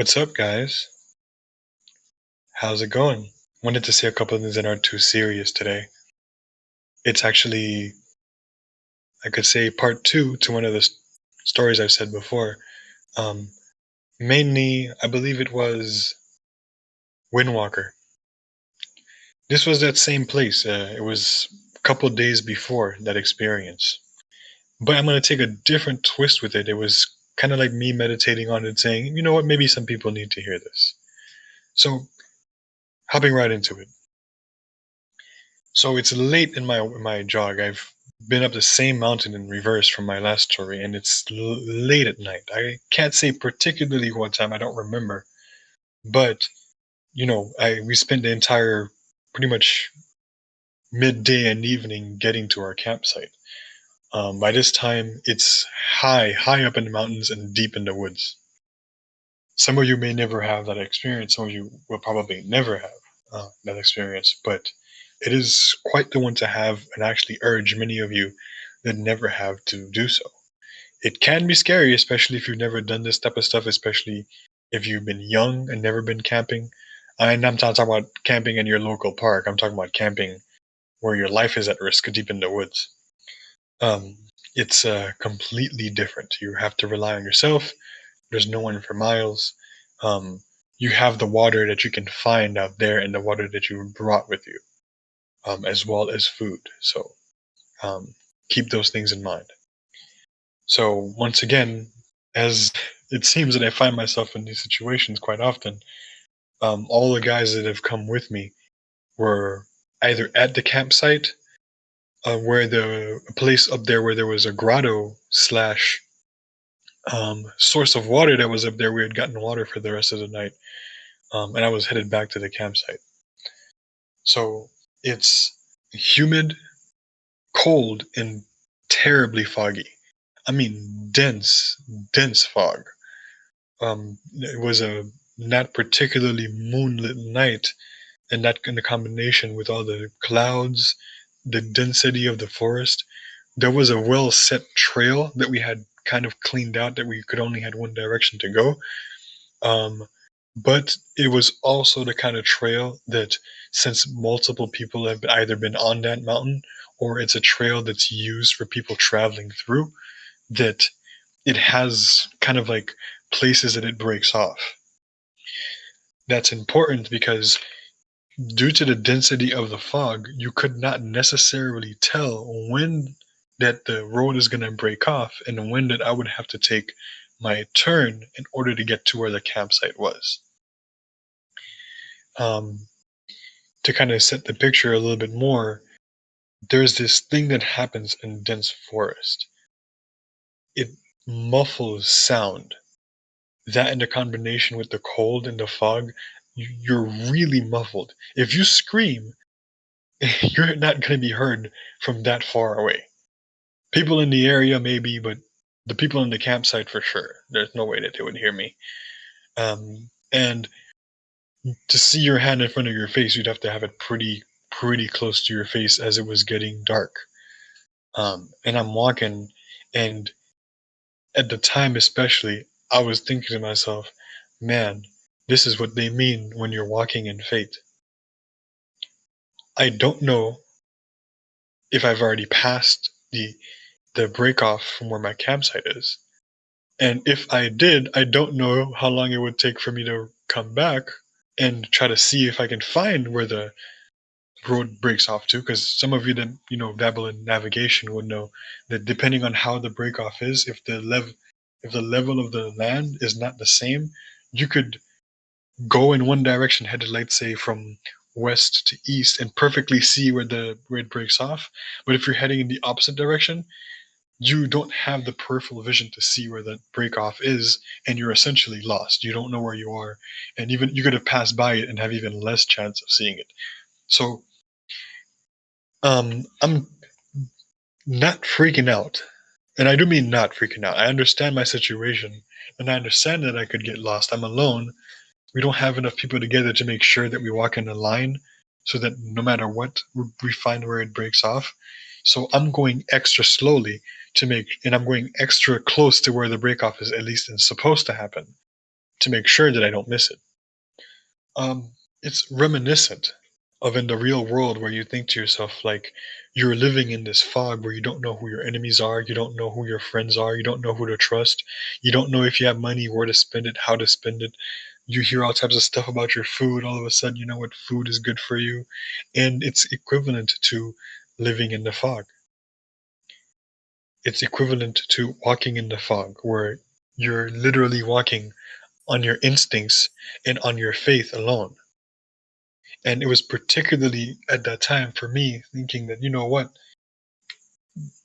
What's up, guys? How's it going? Wanted to say a couple of things that aren't too serious today. It's actually, I could say, part two to one of the stories I've said before. Um, Mainly, I believe it was Windwalker. This was that same place. It was a couple days before that experience. But I'm going to take a different twist with it. It was kind of like me meditating on it, saying, you know what, maybe some people need to hear this. So, hopping right into it. So it's late in my jog. I've been up the same mountain in reverse from my last story, and it's late at night. I can't say particularly what time. I don't remember, but I we spent the entire pretty much midday and evening getting to our campsite. By this time, it's high up in the mountains and deep in the woods. Some of you may never have that experience. Some of you will probably never have that experience, but it is quite the one to have, and actually urge many of you that never have to do so. It can be scary, especially if you've never done this type of stuff, especially if you've been young and never been camping. And I'm not talking about camping in your local park. I'm talking about camping where your life is at risk deep in the woods. Um, it's completely different. You have to rely on yourself. There's no one for miles. Um, you have the water that you can find out there and the water that you brought with you, as well as food. So um, keep those things in mind. So once again, as it seems that I find myself in these situations quite often, all the guys that have come with me were either at the campsite, where the a place up there where there was a grotto slash source of water that was up there. We had gotten water for the rest of the night, and I was headed back to the campsite. So it's humid, cold, and terribly foggy. I mean, dense fog. It was a not particularly moonlit night, and that in the combination with all the clouds, the density of the forest, there was a well set trail that we had kind of cleaned out that we could only had one direction to go. Um, but it was also the kind of trail that, since multiple people have either been on that mountain or it's a trail that's used for people traveling through, that it has kind of like places that it breaks off. That's important because due to the density of the fog, you could not necessarily tell when that the road is going to break off and when that I would have to take my turn in order to get to where the campsite was. Um, to kind of set the picture a little bit more, there's this thing that happens in dense forest. It muffles sound. That in the combination with the cold and the fog, you're really muffled. If you scream, you're not going to be heard from that far away. People in the area maybe, but the people in the campsite for sure. There's no way that they would hear me. And to see your hand in front of your face, you'd have to have it pretty close to your face as it was getting dark. And I'm walking, and at the time especially, I was thinking to myself, man, this is what they mean when you're walking in fate. I don't know if I've already passed the break off from where my campsite is. And if I did, I don't know how long it would take for me to come back and try to see if I can find where the road breaks off to. Because some of you that dabble in navigation would know that depending on how the break off is, if the level of the land is not the same, you could go in one direction headed, let's say, from west to east and perfectly see where it breaks off. But if you're heading in the opposite direction, you don't have the peripheral vision to see where the break off is, and you're essentially lost. You don't know where you are, and even you could have passed by it and have even less chance of seeing it. So I'm not freaking out, and I do mean not freaking out. I understand my situation, and I understand that I could get lost. I'm alone. We don't have enough people together to make sure that we walk in a line so that no matter what, we find where it breaks off. So I'm going extra slowly and I'm going extra close to where the break off is at least is supposed to happen. to make sure that I don't miss it. It's reminiscent of in the real world where you think to yourself, like, you're living in this fog where you don't know who your enemies are, you don't know who your friends are, you don't know who to trust, you don't know if you have money, where to spend it, how to spend it. You hear all types of stuff about your food. All of a sudden, you know what food is good for you. And it's equivalent to living in the fog. It's equivalent to walking in the fog, where you're literally walking on your instincts and on your faith alone. And it was particularly at that time for me thinking that, you know what,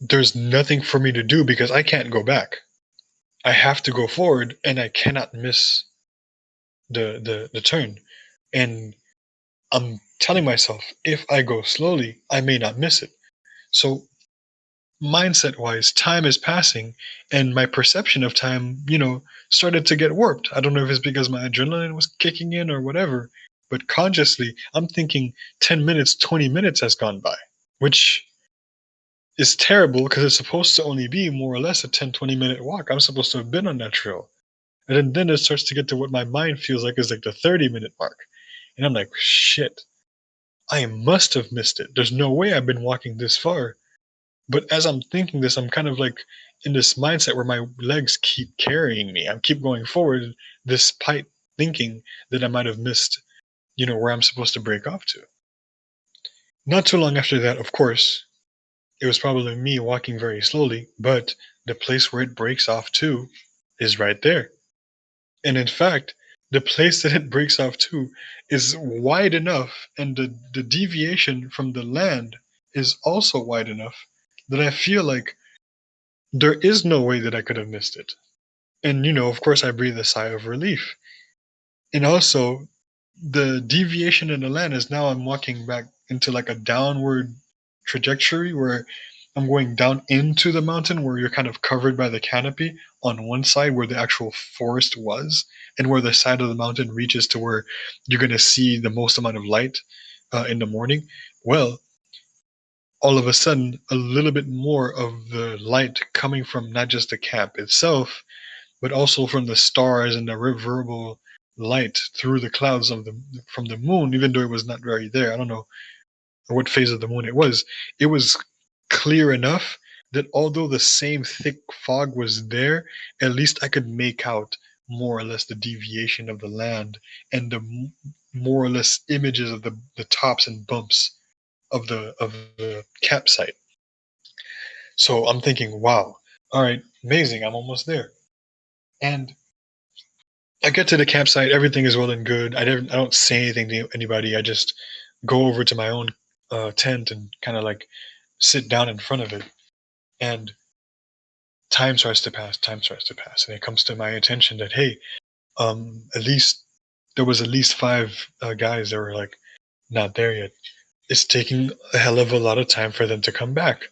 there's nothing for me to do because I can't go back. I have to go forward and I cannot miss the turn. And I'm telling myself, if I go slowly, I may not miss it. So mindset wise, time is passing and my perception of time, started to get warped. I don't know if it's because my adrenaline was kicking in or whatever, but consciously, I'm thinking 10 minutes, 20 minutes has gone by, which is terrible because it's supposed to only be more or less a 10-20 minute walk. I'm supposed to have been on that trail. And then it starts to get to what my mind feels like is like the 30-minute mark. And I'm like, shit, I must have missed it. There's no way I've been walking this far. But as I'm thinking this, I'm kind of like in this mindset where my legs keep carrying me. I keep going forward despite thinking that I might have missed, where I'm supposed to break off to. Not too long after that, of course, it was probably me walking very slowly, but the place where it breaks off to is right there. And in fact, the place that it breaks off to is wide enough, and the deviation from the land is also wide enough that I feel like there is no way that I could have missed it. And, of course, I breathe a sigh of relief. And also, the deviation in the land is now I'm walking back into like a downward trajectory where I'm going down into the mountain where you're kind of covered by the canopy on one side where the actual forest was, and where the side of the mountain reaches to where you're going to see the most amount of light in the morning. Well, all of a sudden, a little bit more of the light coming from not just the camp itself, but also from the stars and the reverberable light through the clouds from the moon, even though it was not very there. I don't know what phase of the moon it was. It was clear enough that although the same thick fog was there, at least I could make out more or less the deviation of the land and the more or less images of the tops and bumps of the campsite. So I'm thinking, wow, all right, amazing, I'm almost there. And I get to the campsite, everything is well and good. I don't say anything to anybody. I just go over to my own tent and kind of like sit down in front of it. And time starts to pass, and it comes to my attention that hey, at least there was at least five guys that were like not there yet. It's taking a hell of a lot of time for them to come back,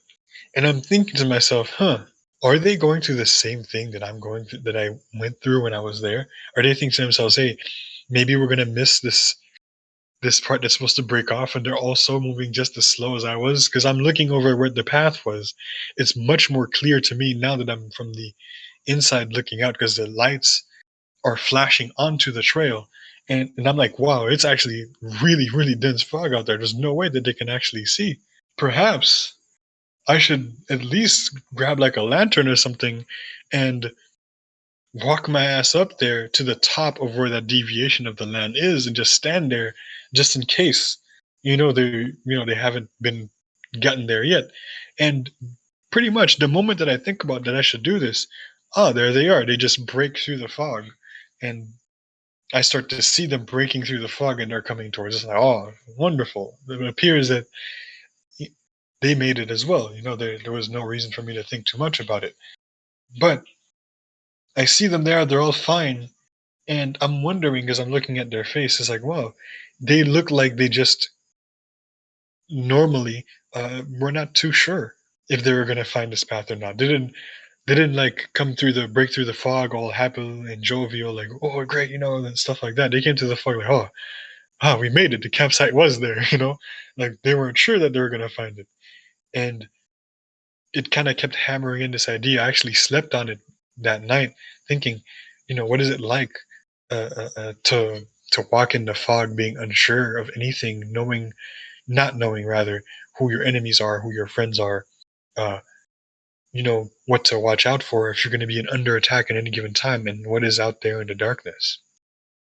and I'm thinking to myself, huh? Are they going through the same thing that I'm going through, that I went through when I was there? Are they thinking to themselves, hey, maybe we're gonna miss this part that's supposed to break off, and they're also moving just as slow as I was? Because I'm looking over where the path was. It's much more clear to me now that I'm from the inside looking out because the lights are flashing onto the trail. And I'm like, wow, it's actually really, really dense fog out there. There's no way that they can actually see. Perhaps I should at least grab like a lantern or something and walk my ass up there to the top of where that deviation of the land is and just stand there just in case they haven't been gotten there yet. And pretty much the moment that I think about that I should do this, there they are. They just break through the fog, and I start to see them breaking through the fog, and they're coming towards us. Like, oh, wonderful! It appears that they made it as well. There was no reason for me to think too much about it. But I see them there; they're all fine, and I'm wondering as I'm looking at their faces, like, wow, they look like they just normally were not too sure if they were going to find this path or not. They didn't like come through the break through the fog all happy and jovial, like, oh great, and stuff like that. They came to the fog like, oh, we made it. The campsite was there, like they weren't sure that they were gonna find it. And it kind of kept hammering in this idea. I actually slept on it that night, thinking, what is it like to walk in the fog, being unsure of anything, knowing not knowing rather who your enemies are, who your friends are, uh, what to watch out for if you're going to be under attack at any given time, and what is out there in the darkness.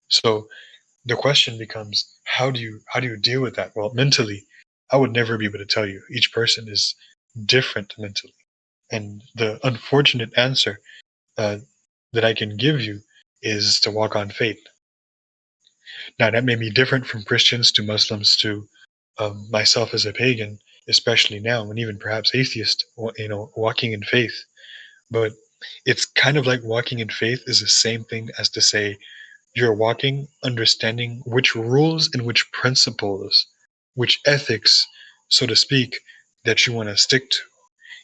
So the question becomes, how do you deal with that? Well, mentally, I would never be able to tell you. Each person is different mentally, and the unfortunate answer uh, that I can give you is to walk on faith. Now, that may be different from Christians to Muslims to myself as a pagan, especially now, and even perhaps atheist, walking in faith. But it's kind of like walking in faith is the same thing as to say you're walking, understanding which rules and which principles, which ethics, so to speak, that you want to stick to.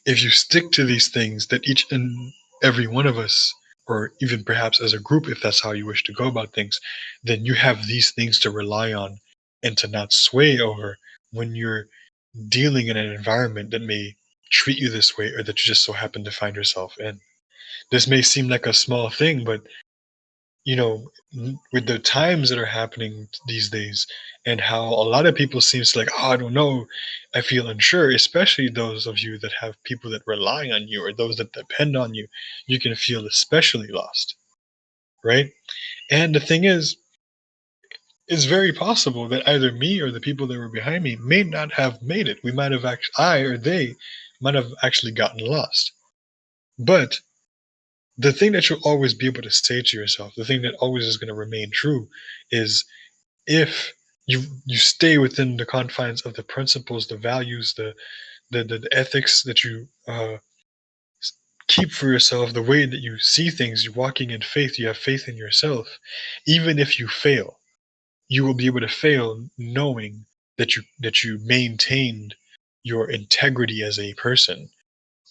If you stick to these things that each and every one of us, or even perhaps as a group, if that's how you wish to go about things, then you have these things to rely on and to not sway over when you're dealing in an environment that may treat you this way or that you just so happen to find yourself in. This may seem like a small thing, but with the times that are happening these days and how a lot of people seems like, oh, I don't know, I feel unsure, especially those of you that have people that rely on you or those that depend on you, you can feel especially lost, right? And the thing is, it's very possible that either me or the people that were behind me may not have made it. We might have actually, I or they might have actually gotten lost. But the thing that you'll always be able to say to yourself, the thing that always is going to remain true, is if you stay within the confines of the principles, the values, the ethics that you keep for yourself, the way that you see things, you're walking in faith, you have faith in yourself. Even if you fail, you will be able to fail knowing that you maintained your integrity as a person,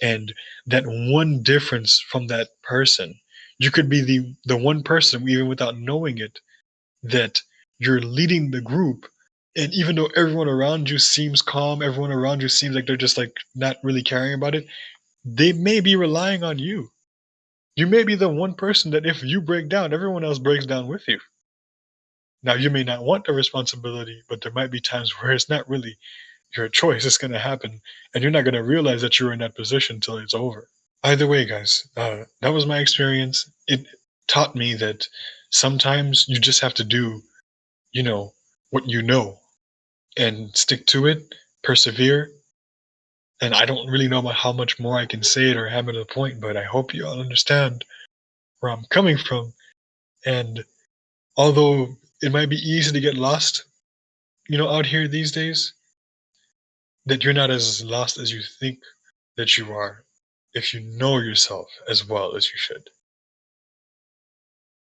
and that one difference from that person, you could be the one person even without knowing it, that you're leading the group, and even though everyone around you seems calm, everyone around you seems like they're just like not really caring about it, they may be relying on you. You may be the one person that if you break down, everyone else breaks down with you. Now you may not want the responsibility, but there might be times where it's not really your choice, it's going to happen, and you're not going to realize that you're in that position until it's over. Either way, guys, that was my experience. It taught me that sometimes you just have to do, you know, what you know, and stick to it, persevere. And I don't really know about how much more I can say it or hammer the point, but I hope you all understand where I'm coming from. And although it might be easy to get lost, out here these days, that you're not as lost as you think that you are if you know yourself as well as you should.